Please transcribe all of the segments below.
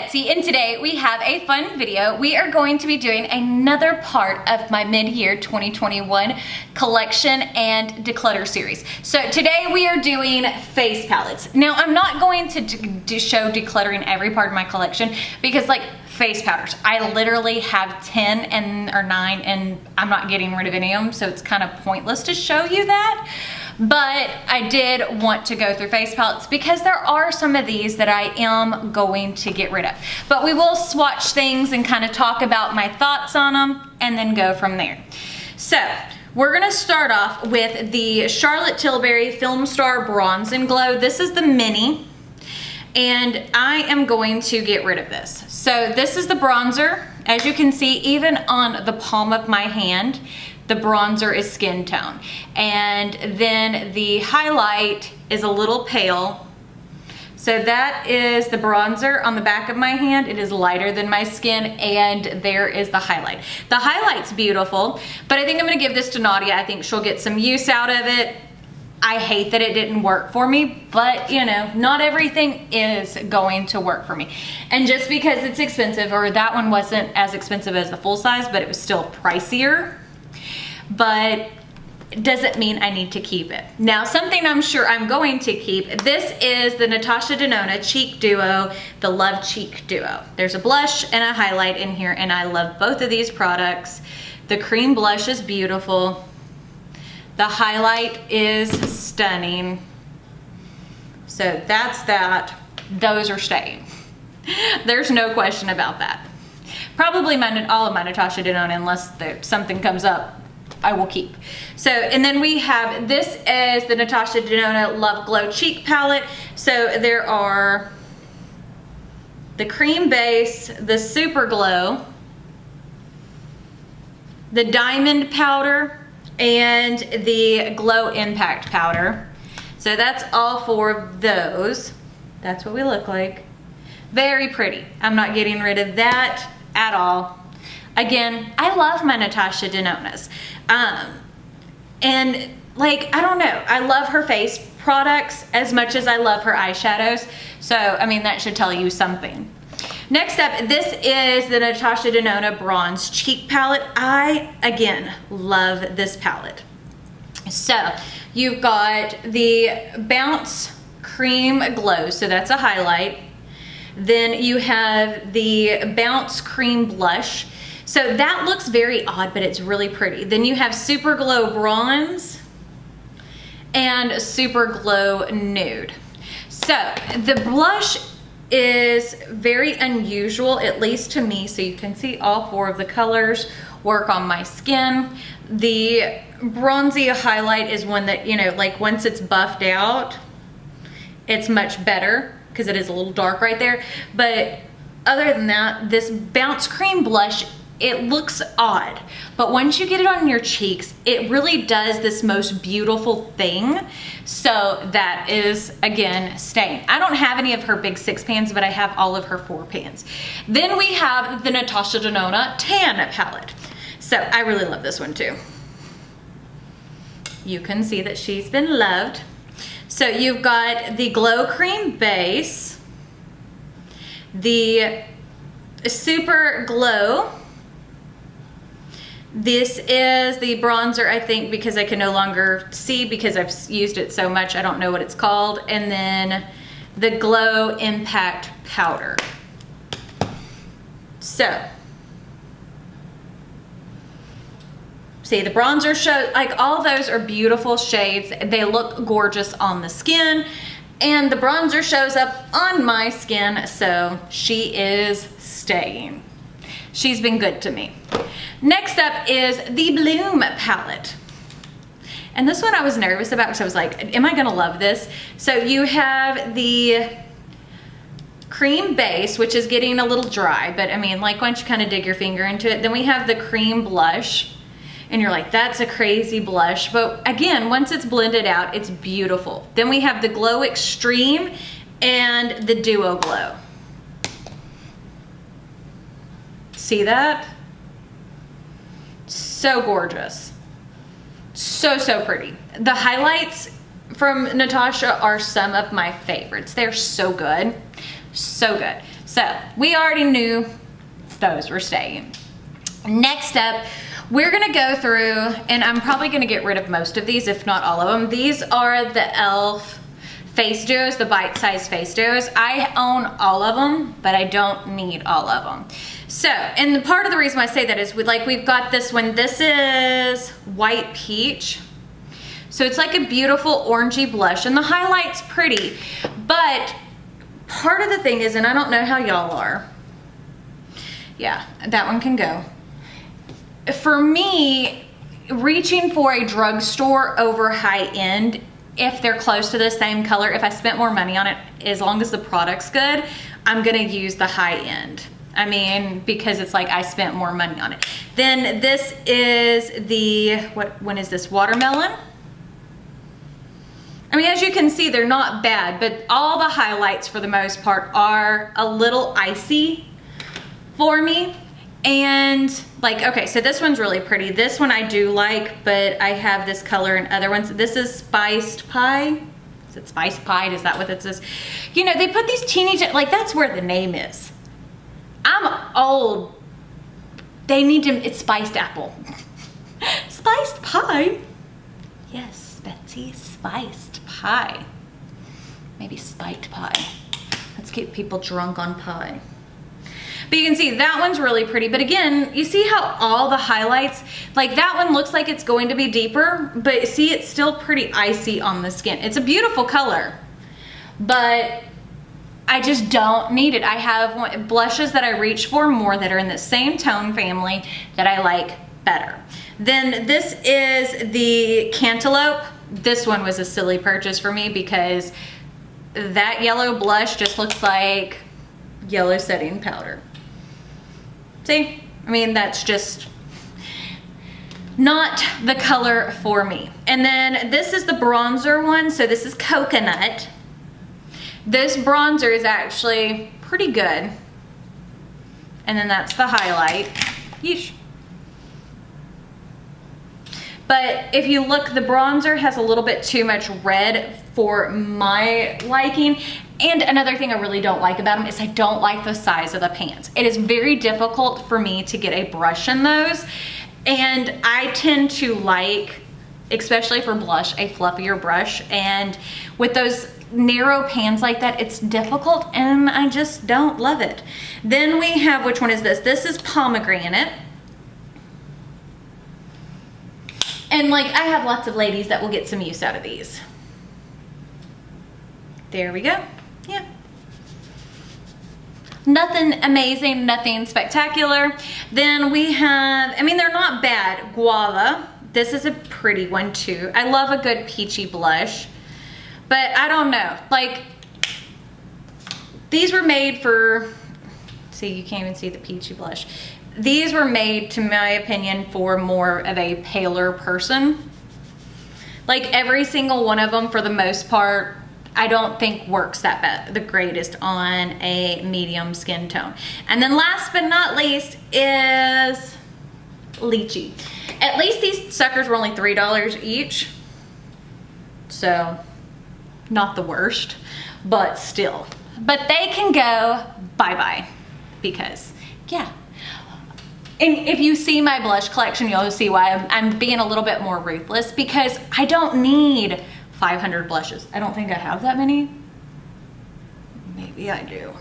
Betsy, and today we have a fun video. We are going to be doing another part of my mid-year 2021 collection and declutter series. So today we are doing face palettes. Now I'm not going to show decluttering every part of my collection because like face powders, I literally have 10 or 9 and I'm not getting rid of any of them, so it's kind of pointless to show you that. But I did want to go through face palettes because there are some of these that I am going to get rid of. But we will swatch things and kind of talk about my thoughts on them and then go from there. So we're gonna start off with the Charlotte Tilbury Film Star Bronze and Glow. This is the mini, and I am going to get rid of this. So this is the bronzer. As you can see, even on the palm of my hand, the bronzer is skin tone. And then the highlight is a little pale. So that is the bronzer on the back of my hand. It is lighter than my skin, and there is the highlight. The highlight's beautiful, but I think I'm gonna give this to Nadia. I think she'll get some use out of it. I hate that it didn't work for me, but you know, not everything is going to work for me. And just because it's expensive, or that one wasn't as expensive as the full size, but it was still pricier, but it doesn't mean I need to keep it. Now, something I'm sure I'm going to keep, this is the Natasha Denona Cheek Duo, the Love Cheek Duo. There's a blush and a highlight in here, and I love both of these products. The cream blush is beautiful. The highlight is stunning. So that's that. Those are staying. There's no question about that. Probably all of my Natasha Denona, unless something comes up, I will keep. So, and then we have, this is the Natasha Denona Love Glow Cheek Palette. So there are the cream base, the super glow, the diamond powder, and the glow impact powder. So that's all 4 of those. That's what we look like. Very pretty. I'm not getting rid of that at all. Again, I love my Natasha Denonas. And like, I don't know, I love her face products as much as I love her eyeshadows. So, I mean, that should tell you something. Next up, this is the Natasha Denona Bronze Cheek Palette. I, again, love this palette. So, you've got the Bounce Cream Glow, so that's a highlight. Then you have the Bounce Cream Blush. So that looks very odd, but it's really pretty. Then you have Super Glow Bronze and Super Glow Nude. So the blush is very unusual, at least to me. So you can see all 4 of the colors work on my skin. The bronzy highlight is one that, you know, like once it's buffed out, it's much better because it is a little dark right there. But other than that, this Bounce Cream Blush, it looks odd, but once you get it on your cheeks, it really does this most beautiful thing. So that is, again, staying. I don't have any of her big 6 pans, but I have all of her 4 pans. Then we have the Natasha Denona Tan Palette. So I really love this one too. You can see that she's been loved. So you've got the Glow Cream Base, the Super Glow. This is the bronzer, I think, because I can no longer see because I've used it so much, I don't know what it's called. And then the Glow Impact Powder. So, see, the bronzer show, like all those are beautiful shades. They look gorgeous on the skin, and the bronzer shows up on my skin, so she is staying. She's been good to me. Next up is the Bloom palette. And this one I was nervous about because I was like, am I gonna love this? So you have the cream base, which is getting a little dry, but I mean, like once you kind of dig your finger into it. Then we have the cream blush, and you're like, that's a crazy blush. But again, once it's blended out, it's beautiful. Then we have the Glow Extreme and the Duo Glow. See that? So gorgeous. So pretty. The highlights from Natasha are some of my favorites. They're so good. So good. So we already knew those were staying. Next up, we're gonna go through, and I'm probably gonna get rid of most of these, if not all of them. These are the e.l.f. face duos, the bite-sized face duos. I own all of them, but I don't need all of them. So, and the part of the reason why I say that is we've got this one. This is white peach. So it's like a beautiful orangey blush, and the highlight's pretty, but part of the thing is, and I don't know how y'all are. Yeah, that one can go. For me, reaching for a drugstore over high end, if they're close to the same color, if I spent more money on it, as long as the product's good, I'm gonna use the high end. I mean, because it's like I spent more money on it. Then this is the, what one is this, watermelon? I mean, as you can see, they're not bad, but all the highlights for the most part are a little icy for me. And like, okay, so this one's really pretty. This one I do like, but I have this color in other ones. This is spiced pie. Is it spiced pie? Is that what it says? You know, they put these teeny, like that's where the name is. I'm old. They need to, it's spiced apple. Spiced pie? Yes, Betsy, spiced pie. Maybe spiked pie. Let's keep people drunk on pie. But you can see that one's really pretty. But again, you see how all the highlights, like that one looks like it's going to be deeper, but see, it's still pretty icy on the skin. It's a beautiful color, but I just don't need it. I have blushes that I reach for more that are in the same tone family that I like better. Then this is the Cantaloupe. This one was a silly purchase for me because that yellow blush just looks like yellow setting powder. See, I mean, that's just not the color for me. And then this is the bronzer one. So this is coconut. This bronzer is actually pretty good. And then that's the highlight. Yeesh. But if you look, the bronzer has a little bit too much red for my liking. And another thing I really don't like about them is I don't like the size of the pans. It is very difficult for me to get a brush in those. And I tend to like, especially for blush, a fluffier brush. And with those narrow pans like that, it's difficult and I just don't love it. Then we have, which one is this? This is pomegranate. And like, I have lots of ladies that will get some use out of these. There we go. Yeah. Nothing amazing, nothing spectacular. Then we have, I mean, they're not bad. Guava. This is a pretty one too. I love a good peachy blush, but I don't know. Like, these were made for, see, you can't even see the peachy blush. These were made, to my opinion, for more of a paler person. Like every single one of them, for the most part, I don't think works that bad, the greatest on a medium skin tone. And then last but not least is lychee. At least these suckers were only $3 each. So not the worst, but still. But they can go bye-bye because, yeah. And if you see my blush collection, you'll see why I'm being a little bit more ruthless because I don't need 500 blushes. I don't think I have that many. Maybe I do,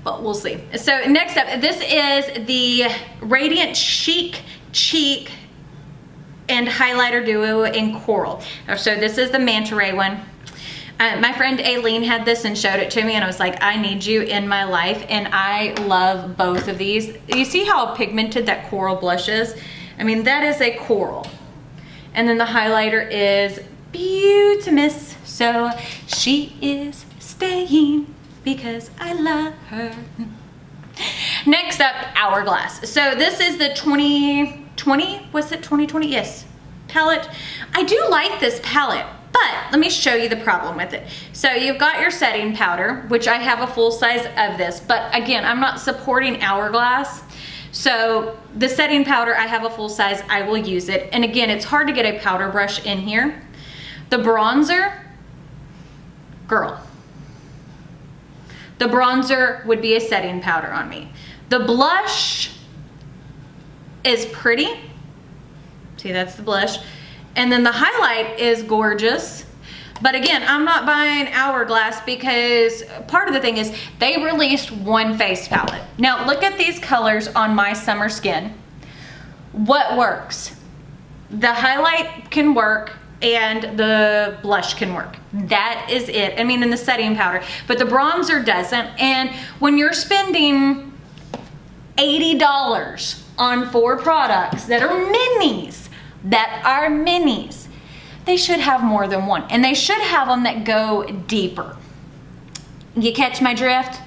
but we'll see. So next up, this is the Radiant Chic Cheek and Highlighter Duo in Coral. So this is the Manta Ray one. My friend Aileen had this and showed it to me and I was like, I need you in my life. And I love both of these. You see how pigmented that coral blush is? I mean, that is a coral. And then the highlighter is Beautimus. So she is staying because I love her. Next up, Hourglass. So this is the 2020, was it 2020? Yes, palette. I do like this palette. But let me show you the problem with it. So you've got your setting powder, which I have a full size of this, but again, I'm not supporting Hourglass. So the setting powder, I have a full size, I will use it. And again, it's hard to get a powder brush in here. The bronzer, girl, The bronzer would be a setting powder on me. The blush is pretty. See, that's the blush. And then the highlight is gorgeous. But again, I'm not buying Hourglass because part of the thing is they released one face palette. Now look at these colors on my summer skin. What works? The highlight can work and the blush can work. That is it. I mean, in the setting powder, but the bronzer doesn't. And when you're spending $80 on 4 products that are minis, they should have more than one, and they should have them that go deeper. You catch my drift?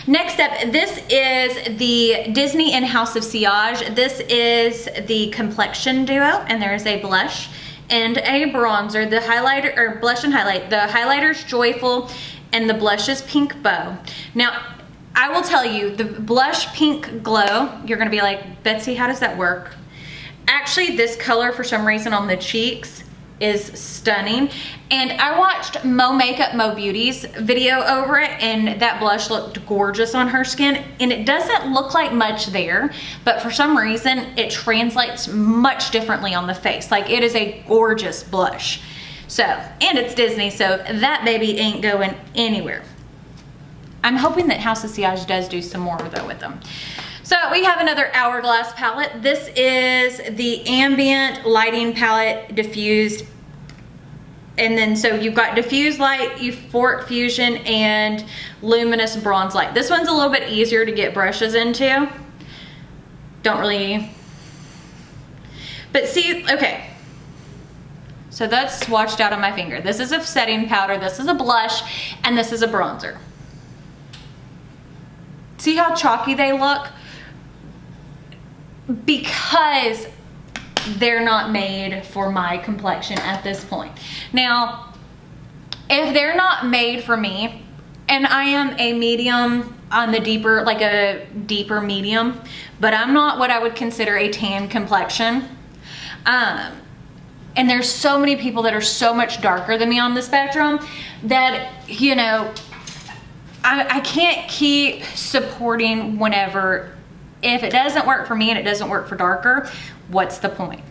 Next up, this is the Disney in House of Sillage. This is the complexion duo, and there is a blush and a bronzer. The highlighter, or blush and highlight, the highlighter's Joyful and the blush is Pink Bow. Now, I will tell you, the blush Pink Glow, you're gonna be like, Betsy, how does that work? Actually, this color, for some reason, on the cheeks is stunning. And I watched Mo Makeup Mo Beauty's video over it, and that blush looked gorgeous on her skin. And it doesn't look like much there, but for some reason, it translates much differently on the face. Like, it is a gorgeous blush. So, and it's Disney, so that baby ain't going anywhere. I'm hoping that House of Sillage does do some more though with them. So we have another Hourglass palette. This is the Ambient Lighting Palette Diffused. And then so you've got Diffused Light, Euphoric Fusion, and Luminous Bronze Light. This one's a little bit easier to get brushes into. Don't really, but see, okay. So that's swatched out on my finger. This is a setting powder, this is a blush, and this is a bronzer. See how chalky they look? Because they're not made for my complexion at this point. Now, if they're not made for me, and I am a medium on the deeper, like a deeper medium, but I'm not what I would consider a tan complexion. And there's so many people that are so much darker than me on the spectrum that, you know, I can't keep supporting whenever, if it doesn't work for me and it doesn't work for darker, what's the point?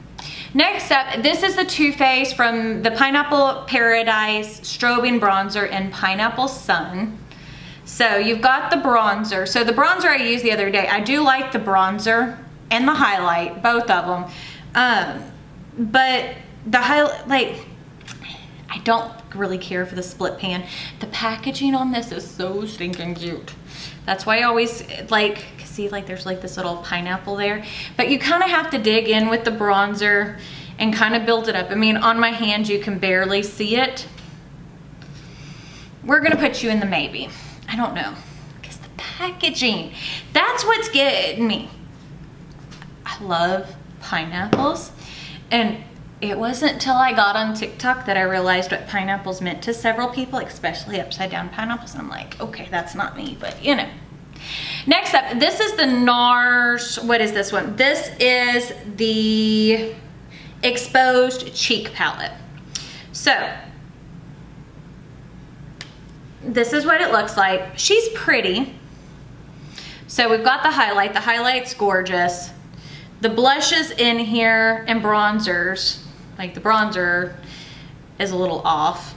Next up, this is the Too Faced from the Pineapple Paradise Strobing Bronzer in Pineapple Sun. So you've got the bronzer. So the bronzer I used the other day, I do like the bronzer and the highlight, both of them. But the highlight, like, I don't really care for the split pan. The packaging on this is so stinking cute. That's why I always like, see, like there's like this little pineapple there, but you kind of have to dig in with the bronzer and kind of build it up. I mean, on my hand, you can barely see it. We're gonna put you in the maybe. I don't know, because the packaging, that's what's getting me. I love pineapples, and it wasn't until I got on TikTok that I realized what pineapples meant to several people, especially upside down pineapples. And I'm like, okay, that's not me, but you know. Next up, this is the NARS, what is this one? This is the Exposed Cheek Palette. So, this is what it looks like. She's pretty. So we've got the highlight. The highlight's gorgeous. The blushes in here and bronzers, like the bronzer is a little off.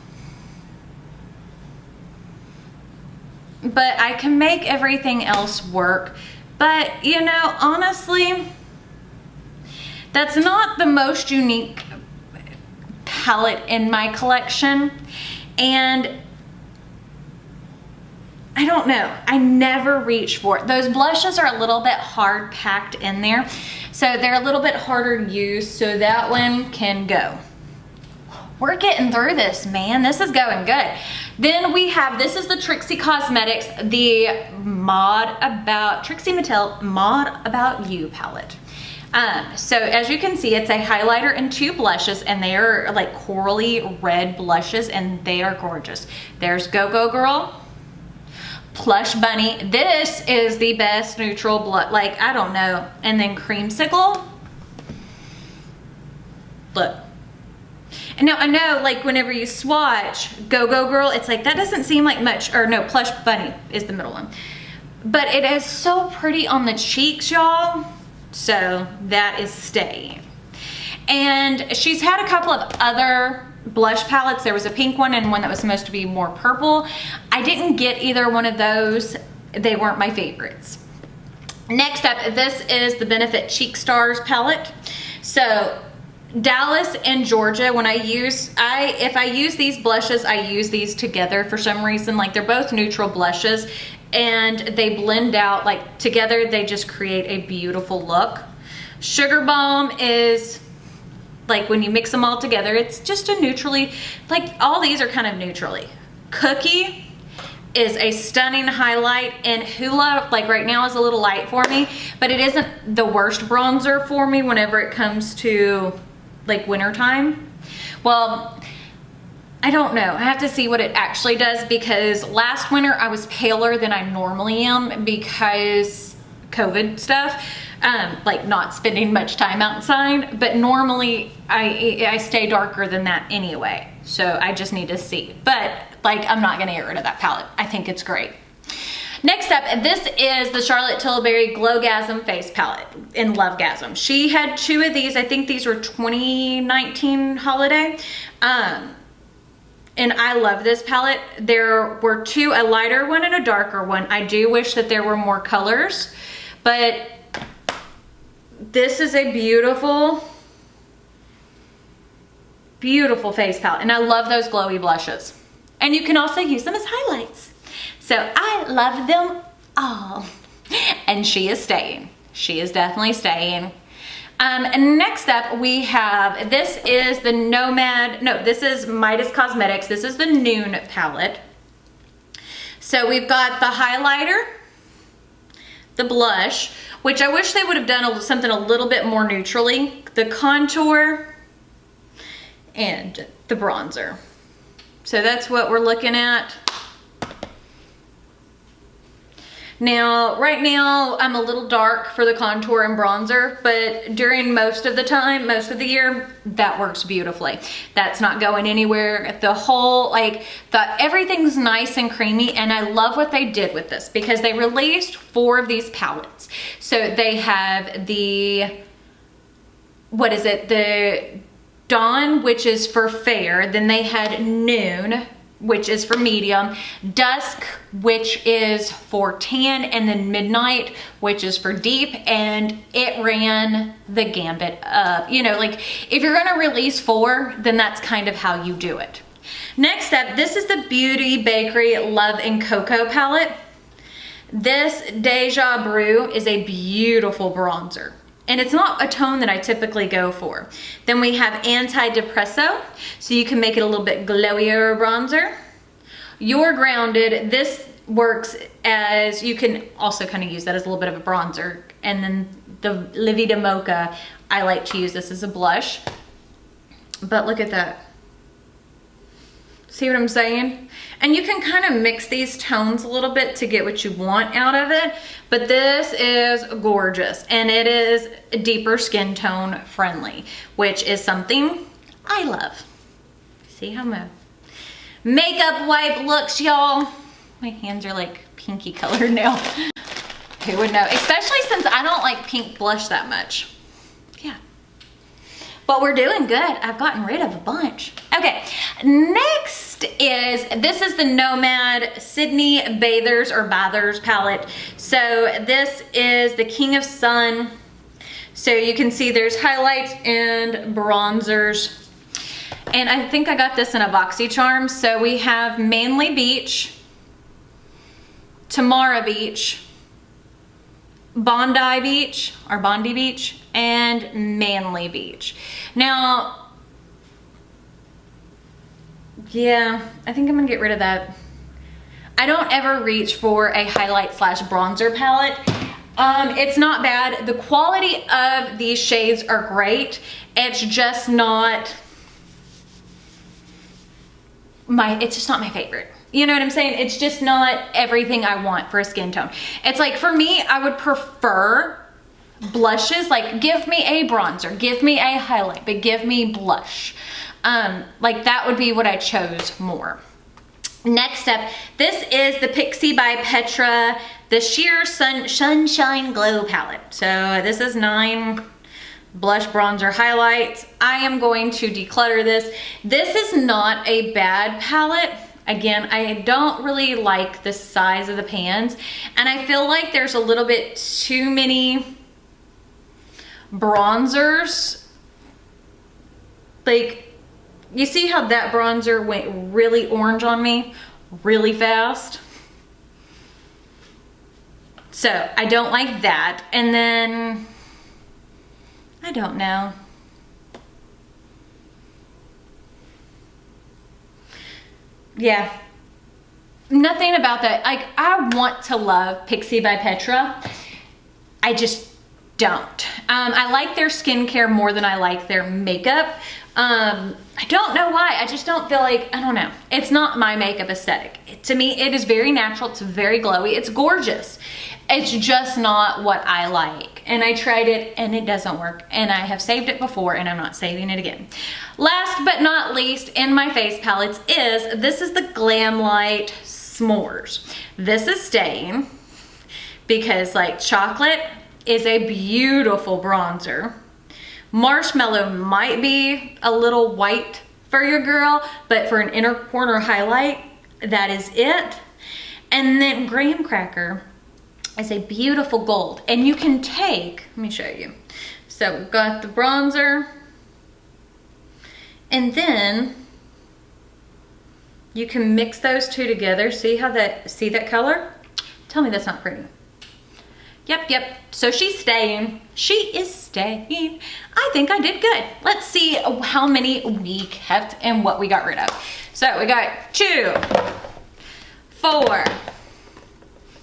But I can make everything else work. But, you know, honestly, that's not the most unique palette in my collection. And I don't know, I never reach for it. Those blushes are a little bit hard packed in there. So they're a little bit harder to use, so that one can go. We're getting through this, man. This is going good. Then we have, this is the Trixie Cosmetics, the Trixie Mattel Mod About You palette. So as you can see, it's a highlighter and 2 blushes, and they are like corally red blushes, and they are gorgeous. There's Go Go Girl, Plush Bunny. This is the best neutral blush, like, I don't know. And then Creamsicle. Look. Now I know, like, whenever you swatch Go Go Girl, it's like, that doesn't seem like much, or no, Plush Bunny is the middle one. But it is so pretty on the cheeks, y'all. So that is staying. And she's had a couple of other blush palettes. There was a pink one and one that was supposed to be more purple. I didn't get either one of those. They weren't my favorites. Next up, this is the Benefit Cheek Stars palette. So Dallas and Georgia, when if I use these blushes, I use these together for some reason. Like, they're both neutral blushes and they blend out, like, together they just create a beautiful look. Sugar Bomb is, like, when you mix them all together, it's just a neutrally, like, all these are kind of neutrally. Cookie is a stunning highlight, and Hula, like, right now is a little light for me, but it isn't the worst bronzer for me whenever it comes to, like, wintertime. Well, I don't know. I have to see what it actually does, because last winter I was paler than I normally am because COVID stuff, like not spending much time outside, but normally I stay darker than that anyway. So I just need to see, but like, I'm not gonna get rid of that palette. I think it's great. Next up, this is the Charlotte Tilbury Glowgasm Face Palette in Lovegasm. She had 2 of these. I think these were 2019 holiday. And I love this palette. There were 2, a lighter one and a darker one. I do wish that there were more colors, but this is a beautiful, beautiful face palette. And I love those glowy blushes. And you can also use them as highlights. So I love them all. And she is staying. She is definitely staying. And next up we have, this is the this is Midas Cosmetics. This is the Noon palette. So we've got the highlighter, the blush, which I wish they would have done something a little bit more neutrally, the contour, and the bronzer. So that's what we're looking at. Now, right now, I'm a little dark for the contour and bronzer, but during most of the time, most of the year, that works beautifully. That's not going anywhere. The whole, like, everything's nice and creamy, and I love what they did with this because they released 4 of these palettes. So they have the, what is it? The Dawn, which is for fair. Then they had Noon, which is for medium, Dusk, which is for tan, and then Midnight, which is for deep, and it ran the gambit of, you know, like, if you're gonna release 4, then that's kind of how you do it. Next up, this is the Beauty Bakery Love and Cocoa palette. This Deja Brew is a beautiful bronzer. And it's not a tone that I typically go for. Then we have Anti-Depresso, so you can make it a little bit glowier bronzer. You're Grounded, this works as, you can also kind of use that as a little bit of a bronzer. And then the Livida Mocha, I like to use this as a blush. But look at that. See what I'm saying? And you can kind of mix these tones a little bit to get what you want out of it. But this is gorgeous, and it is deeper skin tone friendly, which is something I love. See how my makeup wipe looks, y'all? My hands are like pinky colored now. Who would know? Especially since I don't like pink blush that much. Yeah. But we're doing good. I've gotten rid of a bunch. Okay, next is, this is the Nomad Sydney Bathers palette. So this is the King of Sun. So you can see there's highlights and bronzers. And I think I got this in a BoxyCharm. So we have Manly Beach, Tamara Beach, Bondi Beach, or Bondi Beach, and Manly Beach. Now, yeah, I think I'm gonna get rid of that. I don't ever reach for a highlight slash bronzer palette. It's not bad. The quality of these shades are great. It's just not my favorite. You know what I'm saying? It's just not everything I want for a skin tone. It's like, for me, I would prefer blushes. Like, give me a bronzer, give me a highlight, but give me blush. Like that would be what I chose more. Next up, this is the Pixie by Petra, the Sheer Sunshine Glow palette. So this is 9 blush, bronzer, highlights. I am going to declutter this. This is not a bad palette. Again, I don't really like the size of the pans, and I feel like there's a little bit too many bronzers. Like, you see how that bronzer went really orange on me really fast? So I don't like that. And then, I don't know. Yeah, nothing about that. Like, I want to love Pixie by Petra. I just don't. I like their skincare more than I like their makeup. I don't know why. I just don't feel like, I don't know. It's not my makeup aesthetic. To me, it is very natural. It's very glowy. It's gorgeous. It's just not what I like. And I tried it and it doesn't work. And I have saved it before and I'm not saving it again. Last but not least in my face palettes this is the Glam Light S'mores. This is staying because like chocolate is a beautiful bronzer. Marshmallow might be a little white for your girl, but for an inner corner highlight, that is it. And then Graham Cracker is a beautiful gold. And you can take, let me show you. So we've got the bronzer, and then you can mix those two together. See that color? Tell me that's not pretty. Yep. So she's staying. She is staying. I think I did good. Let's see how many we kept and what we got rid of. So we got 2, 4,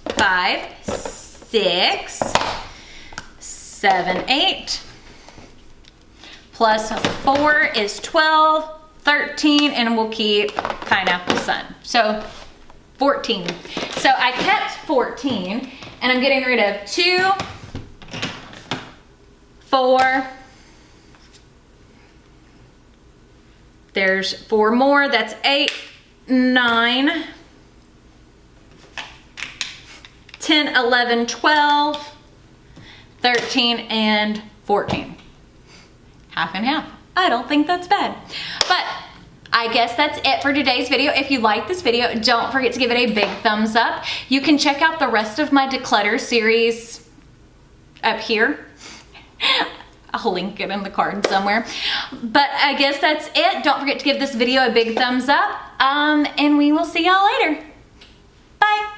5, 6, 7, 8. Plus 4 is 12, 13, and we'll keep Pineapple Sun. So 14. So I kept 14. And I'm getting rid of 2, 4, there's 4 more, that's 8, 9, 10, 11, 12, 13, and 14. Half and half. I don't think that's bad. But I guess that's it for today's video. If you like this video, don't forget to give it a big thumbs up. You can check out the rest of my Declutter series up here. I'll link it in the card somewhere. But I guess that's it. Don't forget to give this video a big thumbs up. And we will see y'all later. Bye.